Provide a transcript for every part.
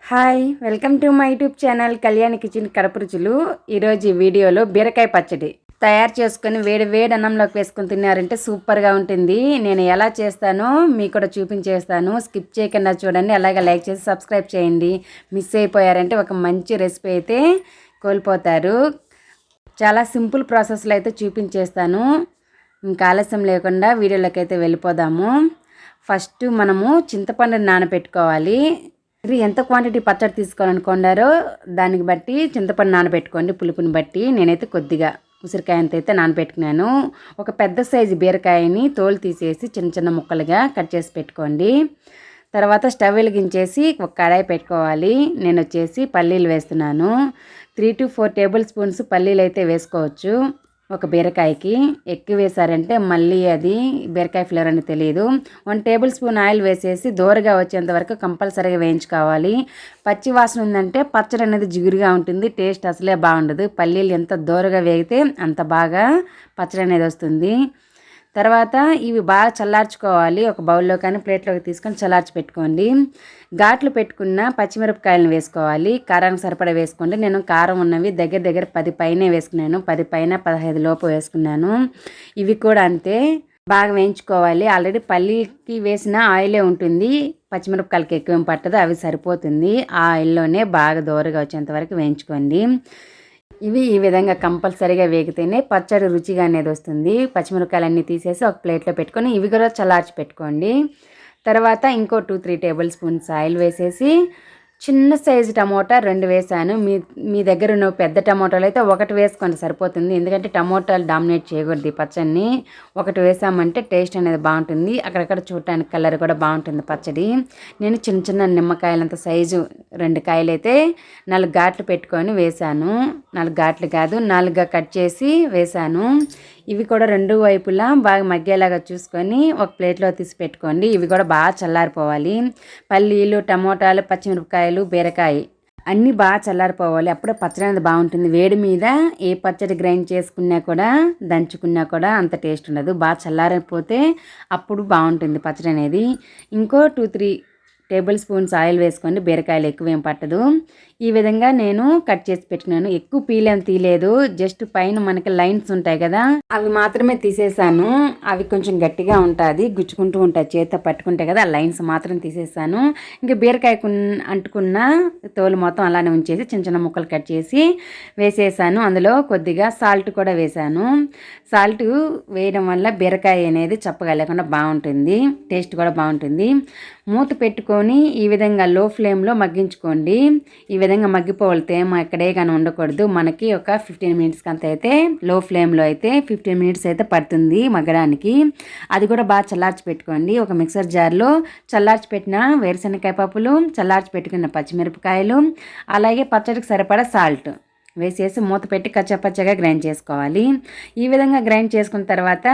Hi welcome to my YouTube channel Kalyani kitchen Kadapa రుచులు. ఈరోజు ఈ వీడియోలో బీరకాయ పచ్చడి తయారు చేసుకొని వేడి అన్నంలోకి వేసుకొని తిన్నారంటే సూపర్గా ఉంటుంది. నేను ఎలా చేస్తానో మీకు కూడా చూపించేస్తాను. స్కిప్ చేయకుండా చూడండి, అలాగే లైక్ చేసి సబ్స్క్రైబ్ చేయండి. మిస్ అయిపోయారంటే ఒక మంచి రెసిపీ అయితే కోల్పోతారు. చాలా సింపుల్ ప్రాసెస్లో అయితే చూపించేస్తాను. ఇంకా ఆలస్యం లేకుండా వీడియోలోకి అయితే వెళ్ళిపోదాము. ఫస్ట్ మనము చింతపండుని నానబెట్టుకోవాలి. మీరు ఎంత క్వాంటిటీ పచ్చడి తీసుకోవాలనుకున్నారో దానికి బట్టి చింతపండు నానబెట్టుకోండి, పులుపుని బట్టి. నేనైతే కొద్దిగా ఉసిరికాయ అంత అయితే నానబెట్టుకున్నాను. ఒక పెద్ద సైజు బీరకాయని తోలు తీసేసి చిన్న చిన్న ముక్కలుగా కట్ చేసి పెట్టుకోండి. తర్వాత స్టవ్ వెలిగించేసి ఒక కడాయి పెట్టుకోవాలి. నేను వచ్చేసి పల్లీలు వేస్తున్నాను. 3 to 4 టేబుల్ స్పూన్స్ పల్లీలు అయితే వేసుకోవచ్చు. ఒక బీరకాయకి ఎక్కువ వేసారంటే మళ్ళీ అది బీరకాయ ఫ్లేవర్ అని తెలియదు. 1 టేబుల్ స్పూన్ ఆయిల్ వేసేసి దోరగా వచ్చేంత వరకు కంపల్సరీగా వేయించుకోవాలి. పచ్చి వాసన ఉందంటే పచ్చడి అనేది జిగురుగా ఉంటుంది, టేస్ట్ అసలే బాగుండదు. పల్లీలు ఎంత దోరగా వేగితే అంత బాగా పచ్చడి అనేది వస్తుంది. తర్వాత ఇవి బాగా చల్లార్చుకోవాలి. ఒక బౌల్లో కానీ ప్లేట్లోకి తీసుకొని చల్లార్చి పెట్టుకోండి. ఘాట్లు పెట్టుకున్న పచ్చిమిరపకాయలను వేసుకోవాలి. కారానికి సరిపడా వేసుకోండి. నేను కారం ఉన్నవి దగ్గర 10 పైనే వేసుకున్నాను. 10 పైన 15 లోపు వేసుకున్నాను. ఇవి కూడా అంతే బాగా వేయించుకోవాలి. ఆల్రెడీ పల్లీకి వేసిన ఆయిలే ఉంటుంది, పచ్చిమిరపకాయలకి ఎక్కువేం పట్టదు, అవి సరిపోతుంది. ఆ ఆయిల్లోనే బాగా దోరగా వచ్చేంత వరకు వేయించుకోండి. ఇవి ఈ విధంగా కంపల్సరీగా వేగితేనే పచ్చడి రుచిగా అనేది వస్తుంది. పచ్చిమిరపకాయలన్నీ తీసేసి ఒక ప్లేట్లో పెట్టుకొని ఇవి కూడా చల్లార్చి పెట్టుకోండి. తర్వాత ఇంకో 2-3 టేబుల్ స్పూన్స్ ఆయిల్ వేసేసి చిన్న సైజు టమోటా 2 వేసాను. మీ దగ్గర ఉన్న పెద్ద టమోటాలు అయితే 1 వేసుకోండి సరిపోతుంది. ఎందుకంటే టమోటాలు డామినేట్ చేయకూడదు ఈ పచ్చడిని. 1 వేసామంటే టేస్ట్ అనేది బాగుంటుంది. అక్కడక్కడ చూడటానికి కలర్ కూడా బాగుంటుంది పచ్చడి. నేను చిన్న నిమ్మకాయలంత సైజు 2 కాయలు అయితే 4 ఘాట్లు పెట్టుకొని వేసాను. 4 ఘాట్లు కాదు, 4గా కట్ చేసి వేసాను. ఇవి కూడా 2 వైపులా బాగా మగ్గేలాగా చూసుకొని ఒక ప్లేట్లో తీసి పెట్టుకోండి. ఇవి కూడా బాగా చల్లారిపోవాలి. పల్లీలు, టమోటాలు, పచ్చిమిరపకాయలు, బీరకాయ అన్నీ బాగా చల్లారిపోవాలి. అప్పుడే పచ్చడి అనేది బాగుంటుంది. వేడి మీద ఏ పచ్చడి గ్రైండ్ చేసుకున్నా కూడా దంచుకున్నా కూడా అంత టేస్ట్ ఉండదు. బాగా చల్లారిపోతే అప్పుడు బాగుంటుంది పచ్చడి అనేది. ఇంకో 2-3 టేబుల్ స్పూన్స్ ఆయిల్ వేసుకోండి. బీరకాయలు ఎక్కువేం పట్టదు. ఈ విధంగా నేను కట్ చేసి పెట్టుకున్నాను. ఎక్కువ పీలేం తీయలేదు, జస్ట్ పైన మనకి లైన్స్ ఉంటాయి కదా అవి మాత్రమే తీసేసాను. అవి కొంచెం గట్టిగా ఉంటుంది, గుచ్చుకుంటూ ఉంటాయి, చేతితో పట్టుకుంటే కదా ఆ లైన్స్ మాత్రం తీసేసాను. ఇంకా బీరకాయకు అంటుకున్న తోలు మొత్తం అలానే ఉంచేసి చిన్న ముక్కలు కట్ చేసి వేసేసాను. అందులో కొద్దిగా సాల్ట్ కూడా వేసాను. సాల్ట్ వేయడం వల్ల బీరకాయ అనేది చప్పగా లేకుండా బాగుంటుంది, టేస్ట్ కూడా బాగుంటుంది. మూత పెట్టుకొని ఈ విధంగా లో ఫ్లేమ్లో మగ్గించుకోండి. ఈ విధంగా మగ్గిపోవాలి, తేమ ఎక్కడే కానీ ఉండకూడదు. మనకి ఒక 15 మినిట్స్కి అంత అయితే లో ఫ్లేమ్లో అయితే 15 మినిట్స్ అయితే పడుతుంది మగ్గడానికి. అది కూడా బాగా చల్లార్చి పెట్టుకోండి. ఒక మిక్సర్ జార్లో చల్లార్చి పెట్టిన వేరుశనగకాయ పప్పులు, చల్లార్చి పెట్టుకున్న పచ్చిమిరపకాయలు, అలాగే పచ్చడికి సరిపడా సాల్ట్ వేసేసి మూత పెట్టి కచ్చపచ్చగా గ్రైండ్ చేసుకోవాలి. ఈ విధంగా గ్రైండ్ చేసుకున్న తర్వాత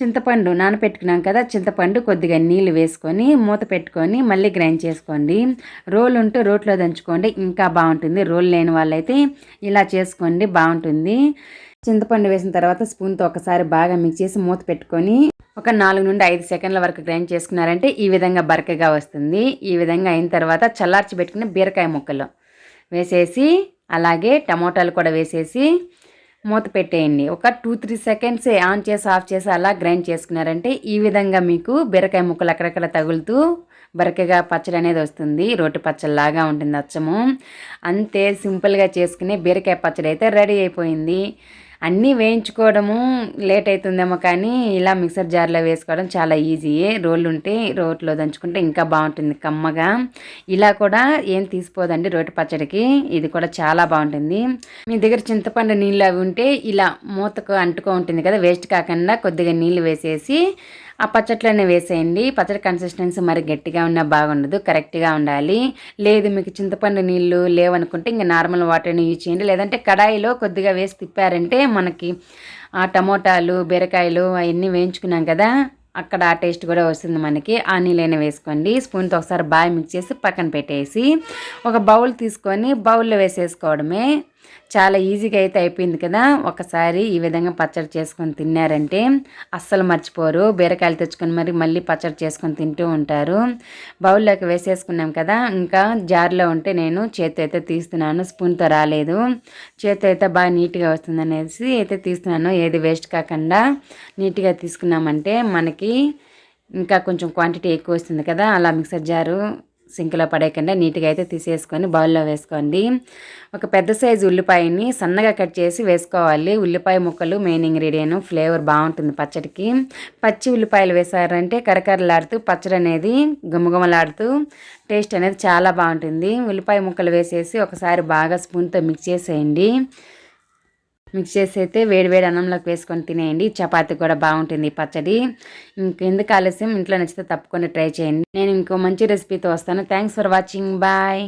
చింతపండు నానపెట్టుకున్నాం కదా, చింతపండు కొద్దిగా నీళ్ళు వేసుకొని మూత పెట్టుకొని మళ్ళీ గ్రైండ్ చేసుకోండి. రోలు ఉంటే రోట్లో దంచుకోండి, ఇంకా బాగుంటుంది. రోలు లేని వాళ్ళైతే ఇలా చేసుకోండి, బాగుంటుంది. చింతపండు వేసిన తర్వాత స్పూన్తో ఒకసారి బాగా మిక్స్ చేసి మూత పెట్టుకొని ఒక 4 నుండి 5 సెకండ్ల వరకు గ్రైండ్ చేసుకున్నారంటే ఈ విధంగా బరకగా వస్తుంది. ఈ విధంగా అయిన తర్వాత చల్లార్చి పెట్టుకుని బీరకాయ ముక్కలు వేసేసి అలాగే టమోటాలు కూడా వేసేసి మూత పెట్టేయండి. ఒక 2-3 సెకండ్సే ఆన్ చేసి ఆఫ్ చేసి అలా గ్రైండ్ చేసుకున్నారంటే ఈ విధంగా మీకు బీరకాయ ముక్కలు అక్కడక్కడ తగులుతూ బరకగా పచ్చడి అనేది వస్తుంది. రోటి పచ్చడిలాగా ఉంటుంది అచ్చము. అంతే సింపుల్గా చేసుకునే బీరకాయ పచ్చడి అయితే రెడీ అయిపోయింది. అన్నీ వేయించుకోవడము లేట్ అవుతుందేమో, కానీ ఇలా మిక్సర్ జార్లో వేసుకోవడం చాలా ఈజీయే. రోళ్ళు ఉంటే రోట్లో దంచుకుంటే ఇంకా బాగుంటుంది కమ్మగా. ఇలా కూడా ఏం తీసిపోదండి రోటి పచ్చడికి, ఇది కూడా చాలా బాగుంటుంది. మీ దగ్గర చింతపండు నీళ్ళు అవి ఉంటే ఇలా మూతకు అంటుకో ఉంటుంది కదా, వేస్ట్ కాకుండా కొద్దిగా నీళ్ళు వేసేసి ఆ పచ్చట్లోనే వేసేయండి. పచ్చడి కన్సిస్టెన్సీ మరి గట్టిగా ఉన్నా బాగుండదు, కరెక్ట్గా ఉండాలి. లేదు మీకు చింతపండు నీళ్ళు లేవనుకుంటే ఇంకా నార్మల్ వాటర్ని యూజ్ చేయండి. లేదంటే కడాయిలో కొద్దిగా వేసి తిప్పారంటే మనకి ఆ టమోటాలు, బీరకాయలు అవన్నీ వేయించుకున్నాం కదా, అక్కడ ఆ టేస్ట్ కూడా వస్తుంది మనకి. ఆ నీళ్ళైనా వేసుకోండి. స్పూన్తో ఒకసారి బాగా మిక్స్ చేసి పక్కన పెట్టేసి ఒక బౌల్ తీసుకొని బౌల్లో వేసేసుకోవడమే. చాలా ఈజీగా అయితే అయిపోయింది కదా. ఒకసారి ఈ విధంగా పచ్చడి చేసుకొని తిన్నారంటే అస్సలు మర్చిపోరు. బీరకాయలు తెచ్చుకొని మళ్ళీ పచ్చడి చేసుకొని తింటూ ఉంటారు. బౌల్లోకి వేసేసుకున్నాం కదా, ఇంకా జార్లో ఉంటే నేను చేతితో అయితే తీస్తున్నాను, స్పూన్తో రాలేదు. చేతితో అయితే బాగా నీట్గా వస్తుందనేసి అయితే తీస్తున్నాను. ఏది వేస్ట్ కాకుండా నీట్గా తీసుకున్నామంటే మనకి ఇంకా కొంచెం క్వాంటిటీ ఎక్కువ వస్తుంది కదా. అలా మిక్సర్ జారు సింక్లో పడేయకుండా నీట్గా అయితే తీసేసుకొని బౌల్లో వేసుకోండి. ఒక పెద్ద సైజు ఉల్లిపాయని సన్నగా కట్ చేసి వేసుకోవాలి. ఉల్లిపాయ ముక్కలు మెయిన్ ఇంగ్రీడియంట్, ఫ్లేవర్ బాగుంటుంది పచ్చడికి. పచ్చి ఉల్లిపాయలు వేసారంటే కరకరలాడుతూ పచ్చడి అనేది గుమగుమలాడుతూ టేస్ట్ అనేది చాలా బాగుంటుంది. ఉల్లిపాయ ముక్కలు వేసేసి ఒకసారి బాగా స్పూన్తో మిక్స్ చేసేయండి. మిక్స్ చేసి అయితే వేడి అన్నంలోకి వేసుకొని తినేయండి. చపాతీ కూడా బాగుంటుంది పచ్చడి. ఇంకెందుకు ఆలస్యం, ఇంట్లో నచ్చితే తప్పకుండా ట్రై చేయండి. నేను ఇంకో మంచి రెసిపీతో వస్తాను. Thanks for watching. బాయ్.